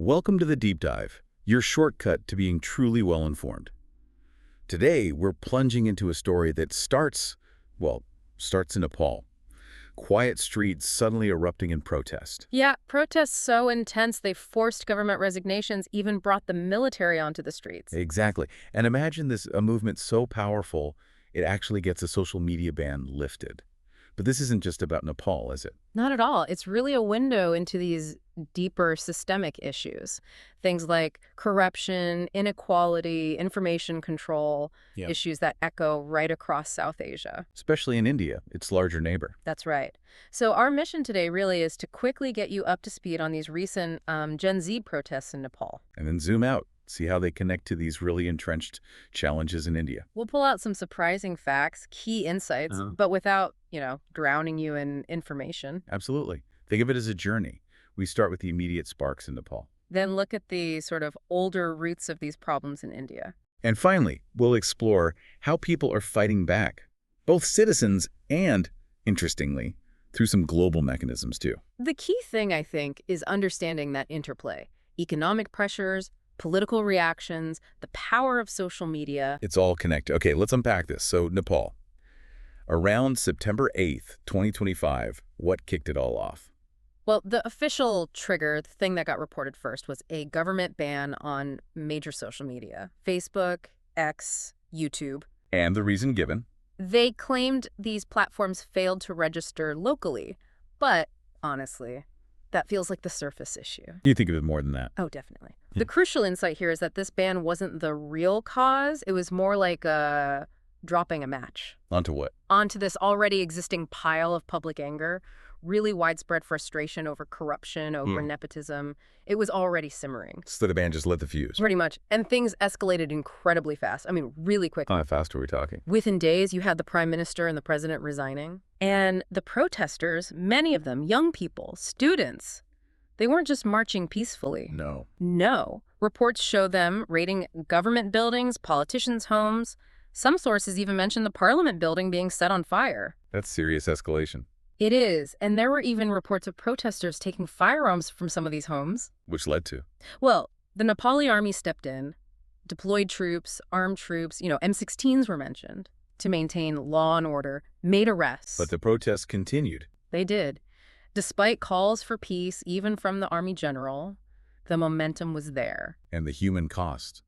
Welcome to the Deep Dive, your shortcut to being truly well-informed. Today, we're plunging into a story that starts in Nepal. Quiet streets suddenly erupting in protest. Yeah, protests so intense they forced government resignations, even brought the military onto the streets. Exactly. And imagine a movement so powerful, it actually gets a social media ban lifted. But this isn't just about Nepal, is it? Not at all. It's really a window into these deeper systemic issues. Things like corruption, inequality, information control, Yeah. issues that echo right across South Asia. Especially in India, its larger neighbor. That's right. So our mission today really is to quickly get you up to speed on these recent Gen Z protests in Nepal. And then zoom out, see how they connect to these really entrenched challenges in India. We'll pull out some surprising facts, key insights, but without, drowning you in information. Absolutely. Think of it as a journey. We start with the immediate sparks in Nepal. Then look at the sort of older roots of these problems in India. And finally, we'll explore how people are fighting back, both citizens and, interestingly, through some global mechanisms too. The key thing, I think, is understanding that interplay. Economic pressures, political reactions, the power of social media. It's all connected. Okay, let's unpack this. So, Nepal. Around September 8th, 2025, what kicked it all off? Well, the official trigger, the thing that got reported first, was a government ban on major social media. Facebook, X, YouTube. And the reason given? They claimed these platforms failed to register locally. But, honestly, that feels like the surface issue. You think of it more than that. Oh, definitely. The crucial insight here is that this ban wasn't the real cause. It was more like dropping a match. Onto what? Onto this already existing pile of public anger, really widespread frustration over corruption, over nepotism. It was already simmering. So the band just lit the fuse. Pretty much. And things escalated incredibly fast. I mean, really quickly. How fast are we talking? Within days, you had the prime minister and the president resigning. And the protesters, many of them, young people, students, they weren't just marching peacefully. No. No. Reports show them raiding government buildings, politicians' homes. Some sources even mention the parliament building being set on fire. That's serious escalation. It is. And there were even reports of protesters taking firearms from some of these homes. Which led to? Well, the Nepali army stepped in, deployed troops, armed troops, M16s were mentioned, to maintain law and order, made arrests. But the protests continued. They did. Despite calls for peace, even from the army general, the momentum was there. And the human cost.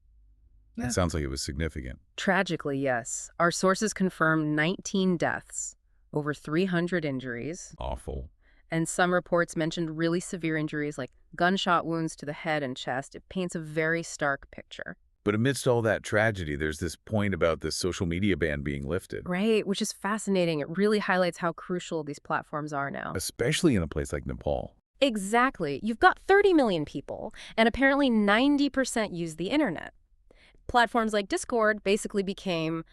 Yeah. It sounds like it was significant. Tragically, yes. Our sources confirm 19 deaths, over 300 injuries. Awful. And some reports mentioned really severe injuries like gunshot wounds to the head and chest. It paints a very stark picture. But amidst all that tragedy, there's this point about the social media ban being lifted. Right, which is fascinating. It really highlights how crucial these platforms are now. Especially in a place like Nepal. Exactly. You've got 30 million people, and apparently 90% use the internet. Platforms like Discord basically became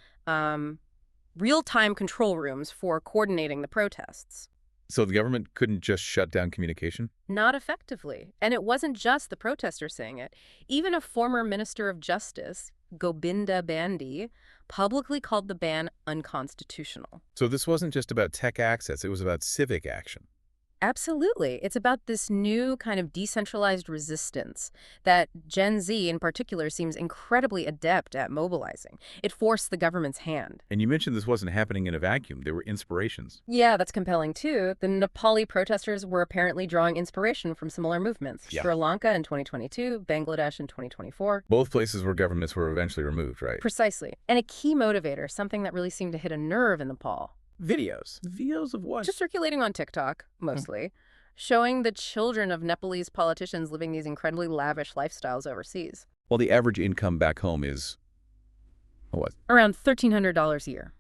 real-time control rooms for coordinating the protests. So the government couldn't just shut down communication? Not effectively. And it wasn't just the protesters saying it. Even a former Minister of Justice, Gobinda Bandi, publicly called the ban unconstitutional. So this wasn't just about tech access, it was about civic action. Absolutely. It's about this new kind of decentralized resistance that Gen Z in particular seems incredibly adept at mobilizing. It forced the government's hand. And you mentioned this wasn't happening in a vacuum. There were inspirations. Yeah, that's compelling too. The Nepali protesters were apparently drawing inspiration from similar movements. Yeah. Sri Lanka in 2022, Bangladesh in 2024. Both places where governments were eventually removed, right? Precisely. And a key motivator, something that really seemed to hit a nerve in Nepal. Videos. Videos of what? Just circulating on TikTok, mostly, showing the children of Nepalese politicians living these incredibly lavish lifestyles overseas. Well, the average income back home is, what? Around $1,300 a year,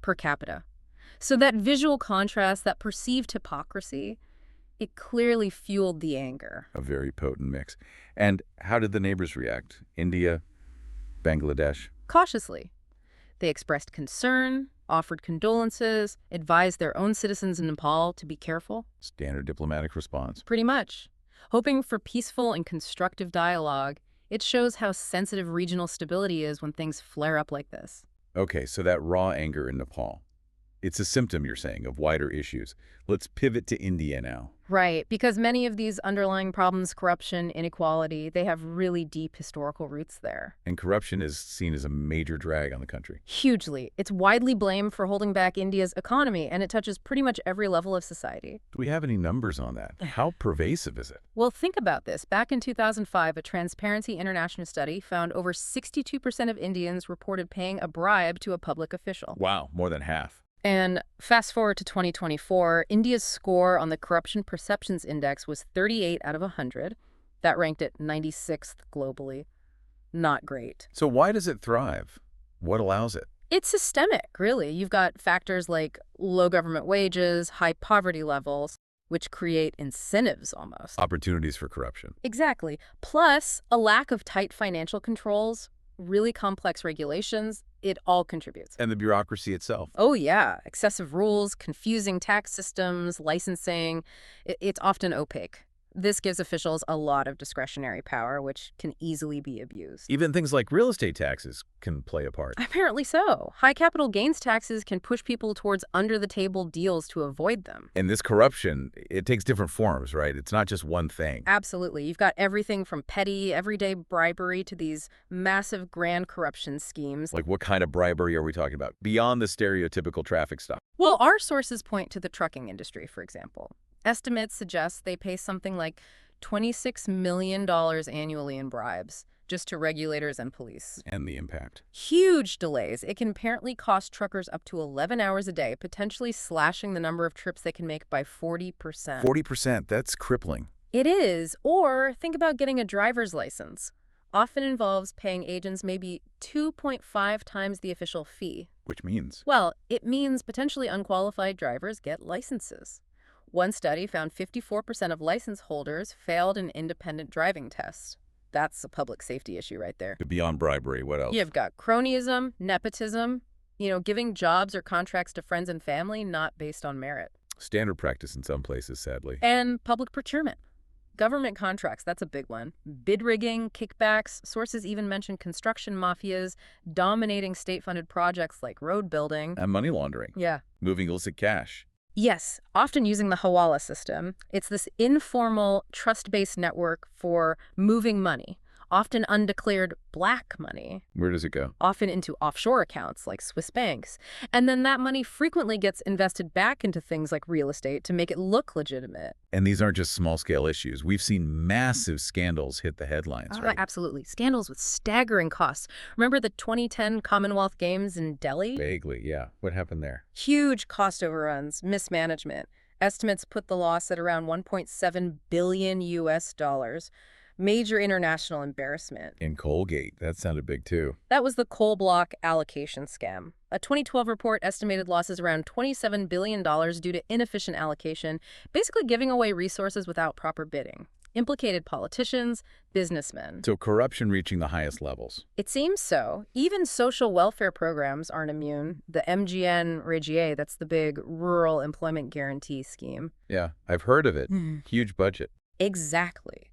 per capita. So that visual contrast, that perceived hypocrisy, it clearly fueled the anger. A very potent mix. And how did the neighbors react? India, Bangladesh? Cautiously. They expressed concern, offered condolences, advised their own citizens in Nepal to be careful. Standard diplomatic response. Pretty much. Hoping for peaceful and constructive dialogue, it shows how sensitive regional stability is when things flare up like this. Okay, so that raw anger in Nepal. It's a symptom, you're saying, of wider issues. Let's pivot to India now. Right, because many of these underlying problems, corruption, inequality, they have really deep historical roots there. And corruption is seen as a major drag on the country. Hugely. It's widely blamed for holding back India's economy, and it touches pretty much every level of society. Do we have any numbers on that? How pervasive is it? Well, think about this. Back in 2005, a Transparency International study found over 62% of Indians reported paying a bribe to a public official. Wow, more than half. And fast forward to 2024, India's score on the Corruption Perceptions Index was 38 out of 100. That ranked it 96th globally. Not great. So why does it thrive? What allows it? It's systemic, really. You've got factors like low government wages, high poverty levels, which create incentives almost. Opportunities for corruption. Exactly. Plus, a lack of tight financial controls, really complex regulations, it all contributes. And the bureaucracy itself. Oh, yeah. Excessive rules, confusing tax systems, licensing. It's often opaque. This gives officials a lot of discretionary power, which can easily be abused. Even things like real estate taxes can play a part. Apparently so. High capital gains taxes can push people towards under-the-table deals to avoid them. And this corruption, it takes different forms, right? It's not just one thing. Absolutely. You've got everything from petty, everyday bribery to these massive grand corruption schemes. Like what kind of bribery are we talking about? Beyond the stereotypical traffic stop. Well, our sources point to the trucking industry, for example. Estimates suggest they pay something like $26 million annually in bribes, just to regulators and police. And the impact. Huge delays. It can apparently cost truckers up to 11 hours a day, potentially slashing the number of trips they can make by 40%. 40%, that's crippling. It is. Or think about getting a driver's license. Often involves paying agents maybe 2.5 times the official fee. Which means? Well, it means potentially unqualified drivers get licenses. One study found 54% of license holders failed an independent driving test. That's a public safety issue right there. Beyond bribery, what else? You've got cronyism, nepotism, giving jobs or contracts to friends and family not based on merit. Standard practice in some places, sadly. And public procurement. Government contracts, that's a big one. Bid rigging, kickbacks, sources even mention construction mafias dominating state-funded projects like road building. And money laundering. Yeah. Moving illicit cash. Yes, often using the hawala system. It's this informal, trust-based network for moving money, often undeclared black money. Where does it go? Often into offshore accounts like Swiss banks. And then that money frequently gets invested back into things like real estate to make it look legitimate. And these aren't just small-scale issues. We've seen massive scandals hit the headlines, right? Absolutely. Scandals with staggering costs. Remember the 2010 Commonwealth Games in Delhi? Vaguely, yeah. What happened there? Huge cost overruns, mismanagement. Estimates put the loss at around 1.7 billion US dollars. Major international embarrassment. In Colgate. That sounded big, too. That was the coal block allocation scam. A 2012 report estimated losses around $27 billion due to inefficient allocation, basically giving away resources without proper bidding. Implicated politicians, businessmen. So corruption reaching the highest levels. It seems so. Even social welfare programs aren't immune. The MGN-REGIE, that's the big Rural Employment Guarantee Scheme. Yeah, I've heard of it. Huge budget. Exactly.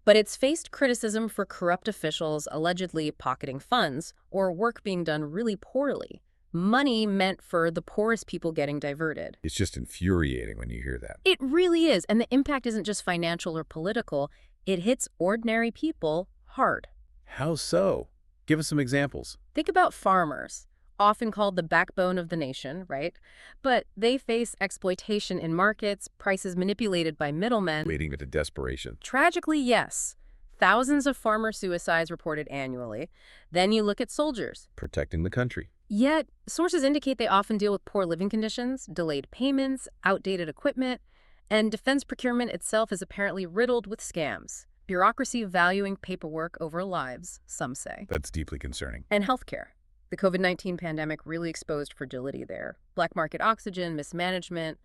But it's faced criticism for corrupt officials allegedly pocketing funds or work being done really poorly. Money meant for the poorest people getting diverted. It's just infuriating when you hear that. It really is. And the impact isn't just financial or political. It hits ordinary people hard. How so? Give us some examples. Think about farmers, often called the backbone of the nation, right? But they face exploitation in markets, prices manipulated by middlemen. Leading to desperation. Tragically, yes. Thousands of farmer suicides reported annually. Then you look at soldiers. Protecting the country. Yet, sources indicate they often deal with poor living conditions, delayed payments, outdated equipment, and defense procurement itself is apparently riddled with scams. Bureaucracy valuing paperwork over lives, some say. That's deeply concerning. And healthcare. The COVID-19 pandemic really exposed fragility there. Black market oxygen, mismanagement,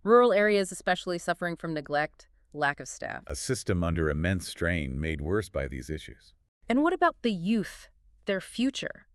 rural areas especially suffering from neglect, lack of staff. A system under immense strain made worse by these issues. And what about the youth, their future?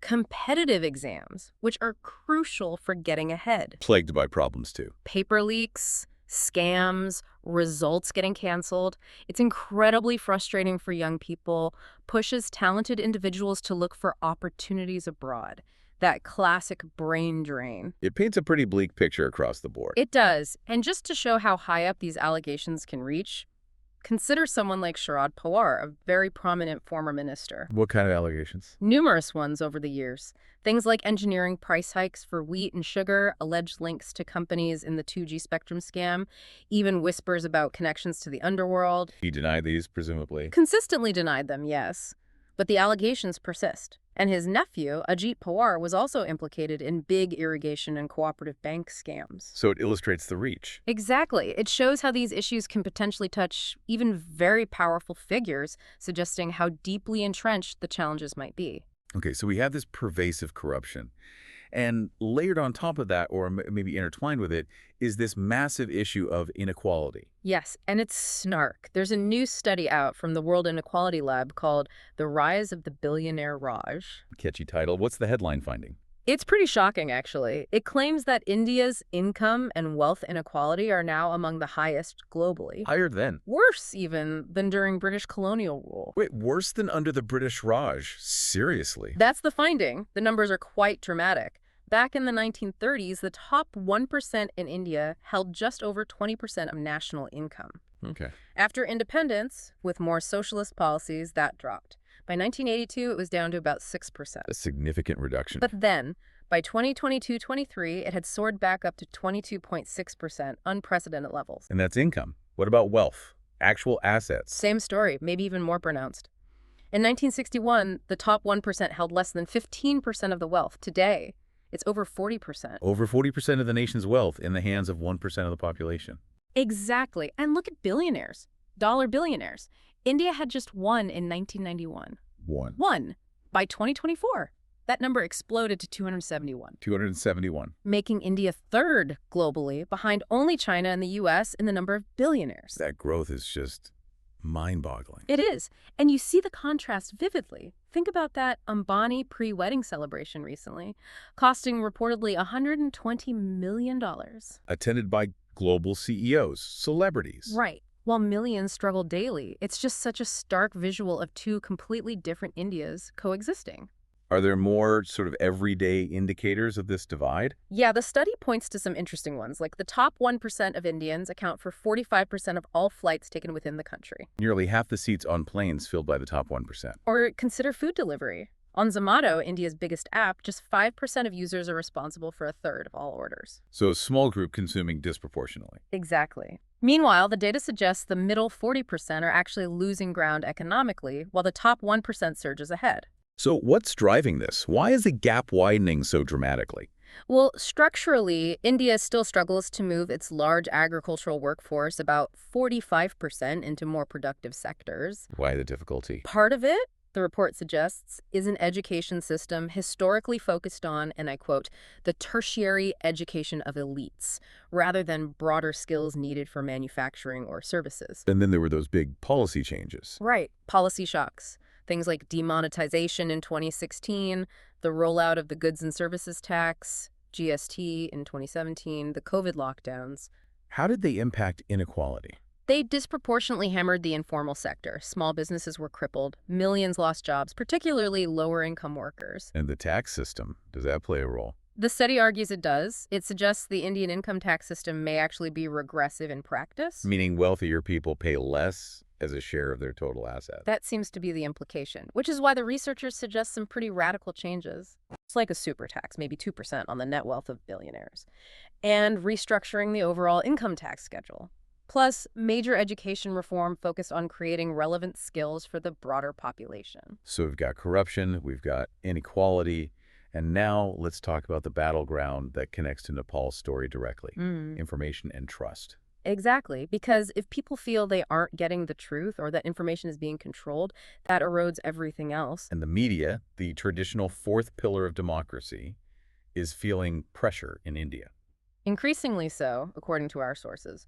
Competitive exams, which are crucial for getting ahead. Plagued by problems, too. Paper leaks, scams, results getting canceled. It's incredibly frustrating for young people, pushes talented individuals to look for opportunities abroad. That classic brain drain. It paints a pretty bleak picture across the board. It does. And just to show how high up these allegations can reach, consider someone like Sharad Pawar, a very prominent former minister. What kind of allegations? Numerous ones over the years. Things like engineering price hikes for wheat and sugar, alleged links to companies in the 2G spectrum scam, even whispers about connections to the underworld. He denied these, presumably. Consistently denied them, yes. But the allegations persist. And his nephew, Ajit Pawar, was also implicated in big irrigation and cooperative bank scams. So it illustrates the reach. Exactly. It shows how these issues can potentially touch even very powerful figures, suggesting how deeply entrenched the challenges might be. Okay, so we have this pervasive corruption. And layered on top of that, or maybe intertwined with it, is this massive issue of inequality. Yes, and it's snark. There's a new study out from the World Inequality Lab called The Rise of the Billionaire Raj. Catchy title. What's the headline finding? It's pretty shocking, actually. It claims that India's income and wealth inequality are now among the highest globally. Higher than. Worse, even, than during British colonial rule. Wait, worse than under the British Raj? Seriously? That's the finding. The numbers are quite dramatic. Back in the 1930s, the top 1% in India held just over 20% of national income. Okay. After independence, with more socialist policies, that dropped. By 1982, it was down to about 6%. A significant reduction. But then, by 2022-23, it had soared back up to 22.6%, unprecedented levels. And that's income. What about wealth? Actual assets? Same story, maybe even more pronounced. In 1961, the top 1% held less than 15% of the wealth. Today, it's over 40%. Over 40% of the nation's wealth in the hands of 1% of the population. Exactly. And look at billionaires. Dollar billionaires. India had just one in 1991. One. By 2024, that number exploded to 271. 271. Making India third globally, behind only China and the U.S. in the number of billionaires. That growth is just mind-boggling. It is. And you see the contrast vividly. Think about that Ambani pre-wedding celebration recently, costing reportedly $120 million. Attended by global CEOs, celebrities. Right. While millions struggle daily, it's just such a stark visual of two completely different Indias coexisting. Are there more sort of everyday indicators of this divide? Yeah, the study points to some interesting ones, like the top 1% of Indians account for 45% of all flights taken within the country. Nearly half the seats on planes filled by the top 1%. Or consider food delivery. On Zomato, India's biggest app, just 5% of users are responsible for a third of all orders. So a small group consuming disproportionately. Exactly. Meanwhile, the data suggests the middle 40% are actually losing ground economically, while the top 1% surges ahead. So what's driving this? Why is the gap widening so dramatically? Well, structurally, India still struggles to move its large agricultural workforce, about 45%, into more productive sectors. Why the difficulty? Part of it, the report suggests, is an education system historically focused on, and I quote, the tertiary education of elites, rather than broader skills needed for manufacturing or services. And then there were those big policy changes. Right. Policy shocks. Things like demonetization in 2016, the rollout of the goods and services tax, GST in 2017, the COVID lockdowns. How did they impact inequality? They disproportionately hammered the informal sector. Small businesses were crippled. Millions lost jobs, particularly lower-income workers. And the tax system, does that play a role? The study argues it does. It suggests the Indian income tax system may actually be regressive in practice. Meaning wealthier people pay less as a share of their total assets. That seems to be the implication, which is why the researchers suggest some pretty radical changes. It's like a super tax, maybe 2% on the net wealth of billionaires, and restructuring the overall income tax schedule. Plus, major education reform focused on creating relevant skills for the broader population. So we've got corruption, we've got inequality, and now let's talk about the battleground that connects to Nepal's story directly, information and trust. Exactly, because if people feel they aren't getting the truth or that information is being controlled, that erodes everything else. And the media, the traditional fourth pillar of democracy, is feeling pressure in India. Increasingly so, according to our sources.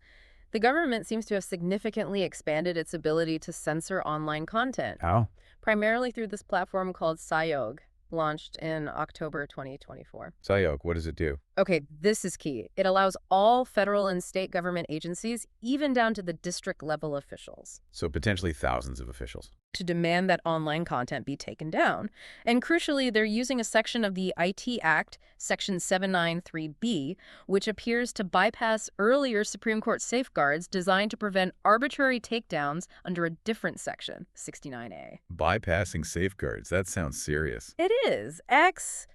The government seems to have significantly expanded its ability to censor online content. How? Primarily through this platform called Sahyog. launched in October 2024. Sayok, what does it do? Okay, this is key. It allows all federal and state government agencies, even down to the district level officials, So potentially thousands of officials. to demand that online content be taken down. And crucially, they're using a section of the IT Act, Section 793B, which appears to bypass earlier Supreme Court safeguards designed to prevent arbitrary takedowns under a different section, 69A. Bypassing safeguards. That sounds serious. It is. X,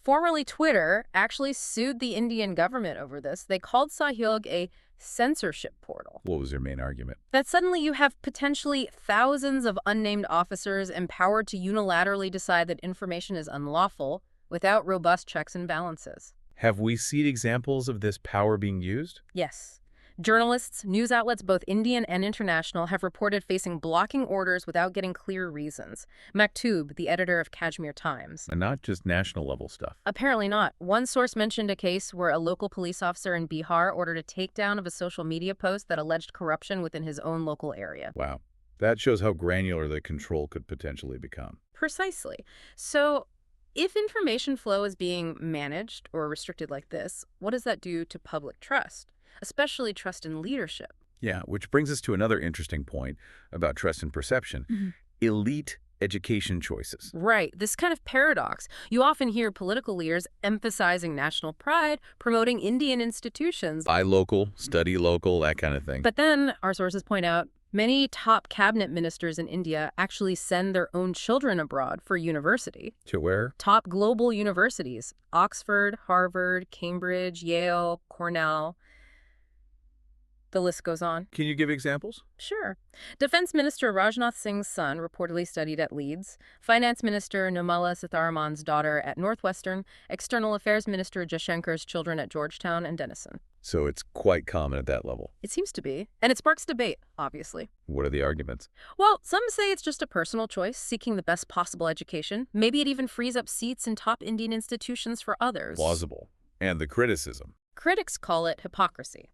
formerly Twitter, actually sued the Indian government over this. They called Sahyog a censorship portal. What was their main argument? That suddenly you have potentially thousands of unnamed officers empowered to unilaterally decide that information is unlawful without robust checks and balances. Have we seen examples of this power being used? Yes. Journalists, news outlets, both Indian and international, have reported facing blocking orders without getting clear reasons. Maktub, the editor of Kashmir Times. And not just national level stuff. Apparently not. One source mentioned a case where a local police officer in Bihar ordered a takedown of a social media post that alleged corruption within his own local area. Wow. That shows how granular the control could potentially become. Precisely. So, if information flow is being managed or restricted like this, what does that do to public trust? Especially trust in leadership. Yeah, which brings us to another interesting point about trust and perception. Elite education choices. Right. This kind of paradox. You often hear political leaders emphasizing national pride, promoting Indian institutions. Buy local, study local, that kind of thing. But then, our sources point out, many top cabinet ministers in India actually send their own children abroad for university. To where? Top global universities. Oxford, Harvard, Cambridge, Yale, Cornell. The list goes on. Can you give examples? Sure. Defense Minister Rajnath Singh's son reportedly studied at Leeds. Finance Minister Nirmala Sitharaman's daughter at Northwestern. External Affairs Minister Jaishankar's children at Georgetown and Denison. So it's quite common at that level. It seems to be. And it sparks debate, obviously. What are the arguments? Well, some say it's just a personal choice, seeking the best possible education. Maybe it even frees up seats in top Indian institutions for others. Plausible. And the criticism. Critics call it hypocrisy,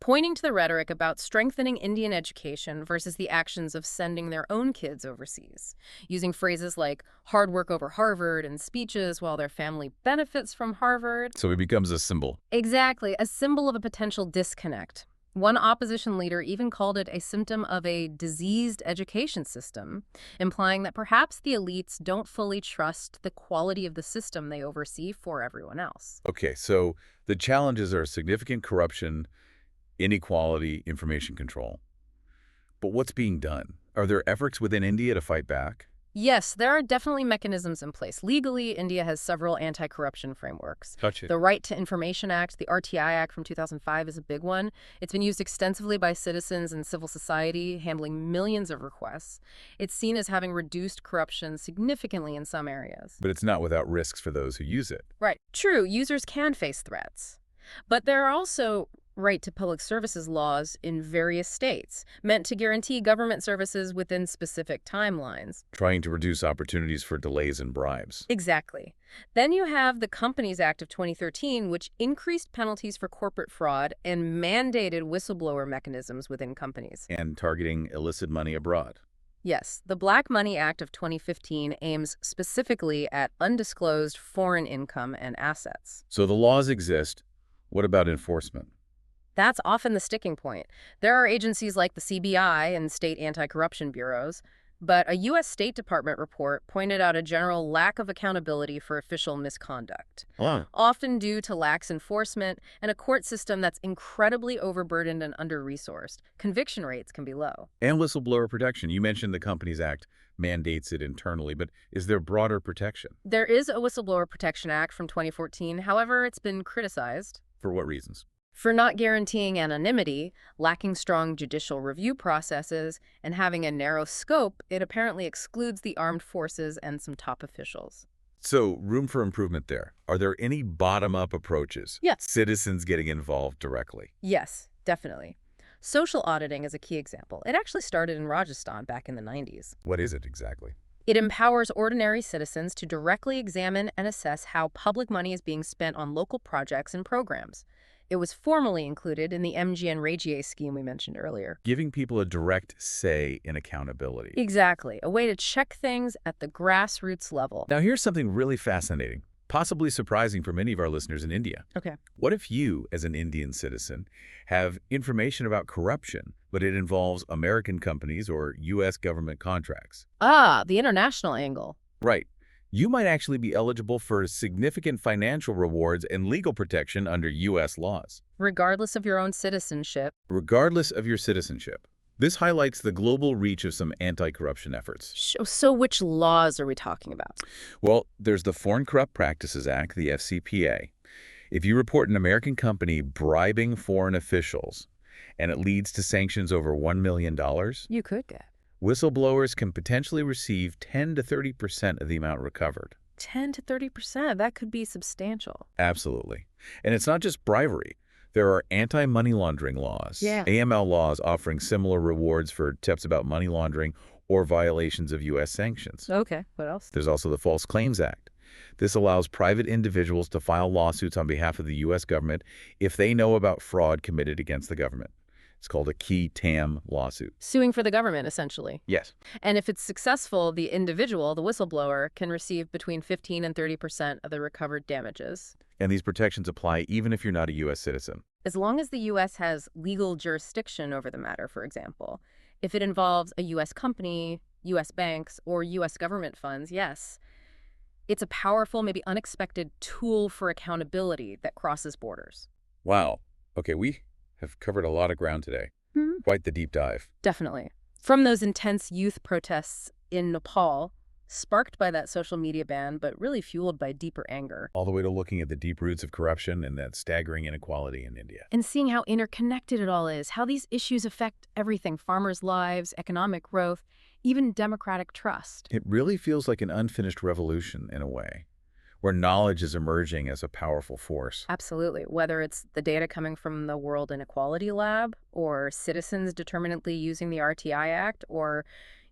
pointing to the rhetoric about strengthening Indian education versus the actions of sending their own kids overseas, using phrases like hard work over Harvard and speeches while their family benefits from Harvard. So it becomes a symbol. Exactly, a symbol of a potential disconnect. One opposition leader even called it a symptom of a diseased education system, implying that perhaps the elites don't fully trust the quality of the system they oversee for everyone else. Okay, so the challenges are significant corruption, inequality, information control. But what's being done? Are there efforts within India to fight back? Yes, there are definitely mechanisms in place. Legally, India has several anti-corruption frameworks. Touch it. The Right to Information Act, the RTI Act from 2005 is a big one. It's been used extensively by citizens and civil society, handling millions of requests. It's seen as having reduced corruption significantly in some areas. But it's not without risks for those who use it. Right. True, users can face threats. But there are also right to public services laws in various states, meant to guarantee government services within specific timelines. Trying to reduce opportunities for delays and bribes. Exactly. Then you have the Companies Act of 2013, which increased penalties for corporate fraud and mandated whistleblower mechanisms within companies. And targeting illicit money abroad. Yes, the Black Money Act of 2015 aims specifically at undisclosed foreign income and assets. So the laws exist. What about enforcement? That's often the sticking point. There are agencies like the CBI and state anti-corruption bureaus, but a U.S. State Department report pointed out a general lack of accountability for official misconduct, often due to lax enforcement and a court system that's incredibly overburdened and under-resourced. Conviction rates can be low. And whistleblower protection. You mentioned the Companies Act mandates it internally, but is there broader protection? There is a Whistleblower Protection Act from 2014. However, it's been criticized. For what reasons? For not guaranteeing anonymity, lacking strong judicial review processes, and having a narrow scope, it apparently excludes the armed forces and some top officials. So, room for improvement there. Are there any bottom-up approaches? Yes. Citizens getting involved directly? Yes, definitely. Social auditing is a key example. It actually started in Rajasthan back in the 90s. What is it exactly? It empowers ordinary citizens to directly examine and assess how public money is being spent on local projects and programs. It was formally included in the MGN Regie scheme we mentioned earlier. Giving people a direct say in accountability. Exactly. A way to check things at the grassroots level. Now, here's something really fascinating, possibly surprising for many of our listeners in India. Okay. What if you, as an Indian citizen, have information about corruption, but it involves American companies or U.S. government contracts? Ah, the international angle. Right. You might actually be eligible for significant financial rewards and legal protection under U.S. laws. Regardless of your own citizenship. Regardless of your citizenship. This highlights the global reach of some anti-corruption efforts. So which laws are we talking about? Well, there's the Foreign Corrupt Practices Act, the FCPA. If you report an American company bribing foreign officials and it leads to sanctions over $1 million, You could get. whistleblowers can potentially receive 10 to 30% of the amount recovered. 10 to 30%. That could be substantial. Absolutely. And it's not just bribery. There are anti-money laundering laws, AML laws offering similar rewards for tips about money laundering or violations of U.S. sanctions. Okay. What else? There's also the False Claims Act. This allows private individuals to file lawsuits on behalf of the U.S. government if they know about fraud committed against the government. It's called a key TAM lawsuit. Suing for the government, essentially. Yes. And if it's successful, the individual, the whistleblower, can receive between 15 and 30% of the recovered damages. And these protections apply even if you're not a U.S. citizen. As long as the U.S. has legal jurisdiction over the matter, for example. If it involves a U.S. company, U.S. banks, or U.S. government funds, yes. It's a powerful, maybe unexpected tool for accountability that crosses borders. Wow. Okay, we have covered a lot of ground today. Quite the deep dive. Definitely. From those intense youth protests in Nepal, sparked by that social media ban, but really fueled by deeper anger. All the way to looking at the deep roots of corruption and that staggering inequality in India. And seeing how interconnected it all is, how these issues affect everything, farmers' lives, economic growth, even democratic trust. It really feels like an unfinished revolution in a way, where knowledge is emerging as a powerful force. Absolutely. Whether it's the data coming from the World Inequality Lab, or citizens determinedly using the RTI Act, or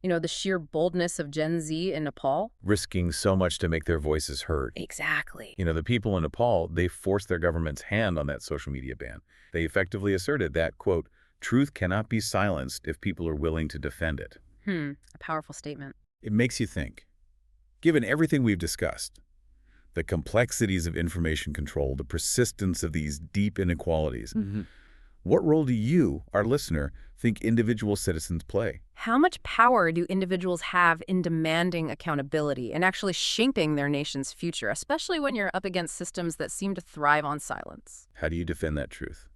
the sheer boldness of Gen Z in Nepal. Risking so much to make their voices heard. Exactly. The people in Nepal, they forced their government's hand on that social media ban. They effectively asserted that, quote, truth cannot be silenced if people are willing to defend it. A powerful statement. It makes you think. Given everything we've discussed, the complexities of information control, the persistence of these deep inequalities, what role do you, our listener, think individual citizens play? How much power do individuals have in demanding accountability and actually shaping their nation's future, especially when you're up against systems that seem to thrive on silence? How do you defend that truth?